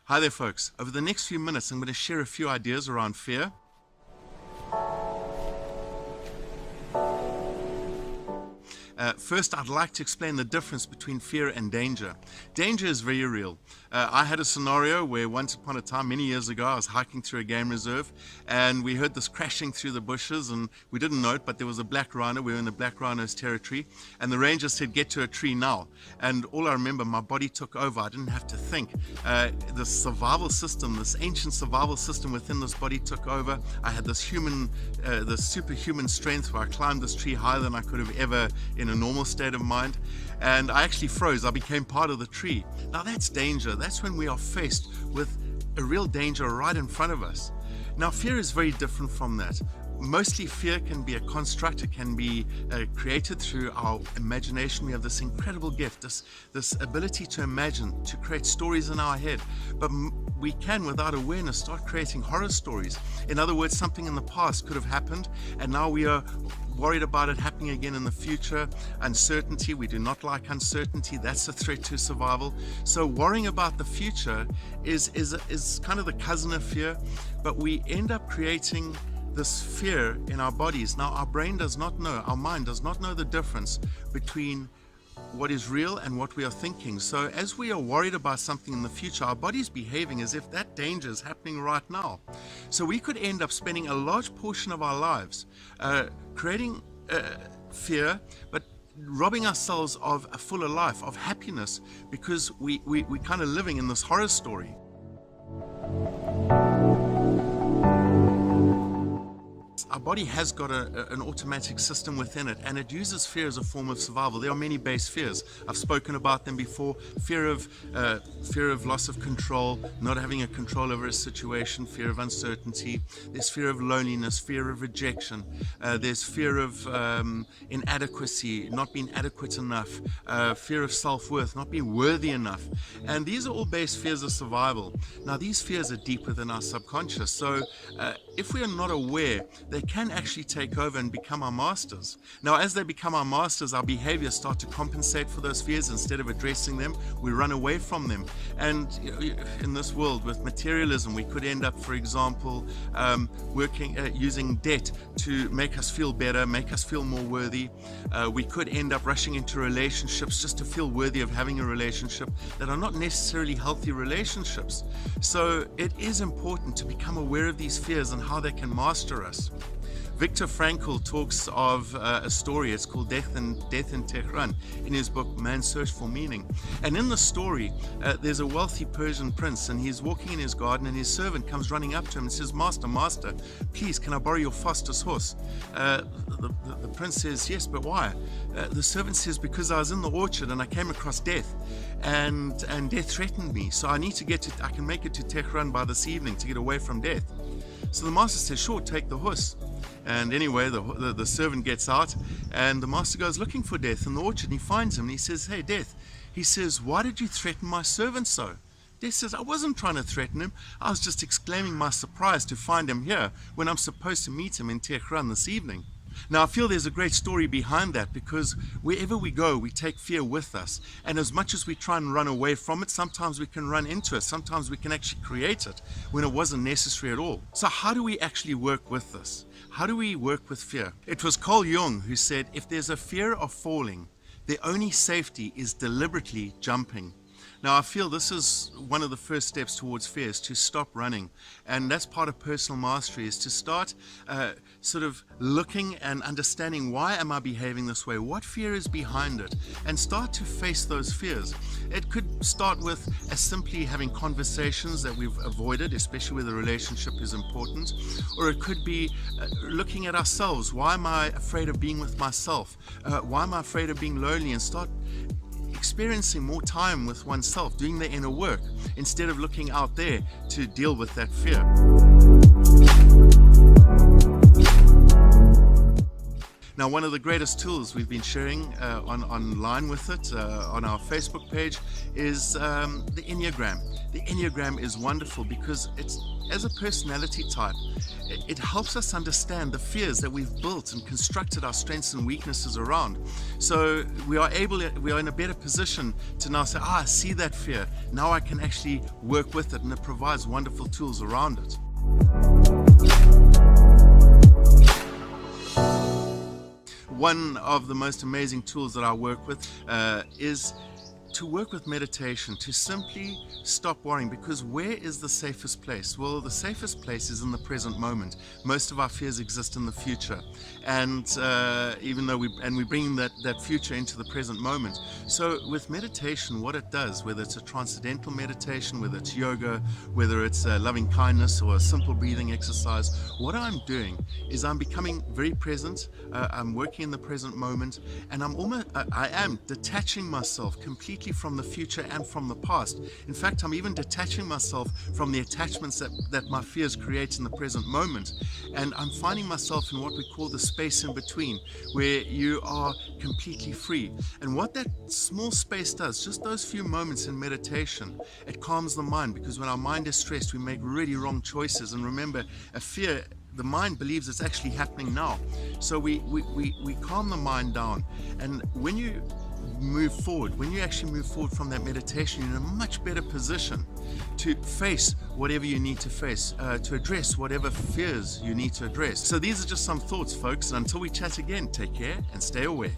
Hi there, folks. Over the next few minutes, I'm going to share a few ideas around fear. First, I'd like to explain the difference between fear and danger. Danger is very real. I had a scenario where once upon a time, many years ago, I was hiking through a game reserve and we heard this crashing through the bushes, and we didn't know it, but there was a black rhino. We were in the black rhino's territory, and the ranger said, "Get to a tree now." And all I remember, my body took over. I didn't have to think. The survival system, this ancient survival system within this body took over. I had this superhuman strength where I climbed this tree higher than I could have ever in a normal state of mind, and I actually froze. I became part of the tree. Now that's danger. That's when we are faced with a real danger right in front of us. Now fear is very different from that. Mostly fear can be a construct. It can be created through our imagination. We have this incredible gift, this ability to imagine, to create stories in our head. But we can, without awareness, start creating horror stories. In other words, something in the past could have happened, and now we are worried about it happening again in the future. Uncertainty, we do not like uncertainty. That's a threat to survival. So worrying about the future is kind of the cousin of fear, but we end up creating this fear in our bodies. Now our brain does not know, our mind does not know the difference between what is real and what we are thinking. So as we are worried about something in the future, our body's behaving as if that danger is happening right now. So we could end up spending a large portion of our lives creating fear, but robbing ourselves of a fuller life, of happiness, because we kind of living in this horror story. Our body has got an automatic system within it, and it uses fear as a form of survival. There are many base fears. I've spoken about them before. Fear of loss of control, not having a control over a situation, fear of uncertainty. There's fear of loneliness, fear of rejection. There's fear of inadequacy, not being adequate enough. Fear of self-worth, not being worthy enough. And these are all base fears of survival. Now these fears are deep within our subconscious. So if we are not aware, they can actually take over and become our masters. Now, as they become our masters, our behaviors start to compensate for those fears. Instead of addressing them, we run away from them. And in this world with materialism, we could end up, for example, using debt to make us feel better, make us feel more worthy. We could end up rushing into relationships just to feel worthy of having a relationship that are not necessarily healthy relationships. So it is important to become aware of these fears and how they can master us. Viktor Frankl talks of a story. It's called Death in Tehran, in his book Man's Search for Meaning. And in the story, there's a wealthy Persian prince, and he's walking in his garden, and his servant comes running up to him and says, Master, please, can I borrow your fastest horse?" The prince says, "Yes, but why?" The servant says, "Because I was in the orchard and I came across death, and death threatened me. So I can make it to Tehran by this evening to get away from death." So the master says, "Sure, take the horse." And anyway, the servant gets out, and the master goes looking for Death in the orchard, and he finds him, and he says, "Hey, Death," he says, "why did you threaten my servant so?" Death says, "I wasn't trying to threaten him. I was just exclaiming my surprise to find him here when I'm supposed to meet him in Tehran this evening." Now, I feel there's a great story behind that, because wherever we go, we take fear with us. And as much as we try and run away from it, sometimes we can run into it. Sometimes we can actually create it when it wasn't necessary at all. So how do we actually work with this? How do we work with fear? It was Carl Jung who said, if there's a fear of falling, the only safety is deliberately jumping. Now, I feel this is one of the first steps towards fear, is to stop running. And that's part of personal mastery, is to start sort of looking and understanding, why am I behaving this way? What fear is behind it? And start to face those fears. It could start with simply having conversations that we've avoided, especially where the relationship is important. Or it could be looking at ourselves. Why am I afraid of being with myself? Why am I afraid of being lonely? And start experiencing more time with oneself, doing the inner work, instead of looking out there to deal with that fear. Now, one of the greatest tools we've been sharing online with it on our Facebook page is the Enneagram. The Enneagram is wonderful because it's, as a personality type, it helps us understand the fears that we've built and constructed our strengths and weaknesses around. So we are in a better position to now say, I see that fear. Now I can actually work with it, and it provides wonderful tools around it. One of the most amazing tools that I work with is to work with meditation, to simply stop worrying, because where is the safest place? Well, the safest place is in the present moment. Most of our fears exist in the future, and even though we bring that future into the present moment. So with meditation, what it does, whether it's a transcendental meditation, whether it's yoga, whether it's loving kindness or a simple breathing exercise, what I'm doing is I'm becoming very present. I'm working in the present moment, and I am detaching myself completely from the future and from the past. In fact, I'm even detaching myself from the attachments that my fears create in the present moment, and I'm finding myself in what we call the space in between, where you are completely free. And what that small space does, just those few moments in meditation, it calms the mind, because when our mind is stressed, we make really wrong choices. And remember, a fear, the mind believes it's actually happening now. So we calm the mind down, and when you actually move forward from that meditation, you're in a much better position to face whatever you need to face, to address whatever fears you need to address. So these are just some thoughts, folks, and until we chat again, take care and stay aware.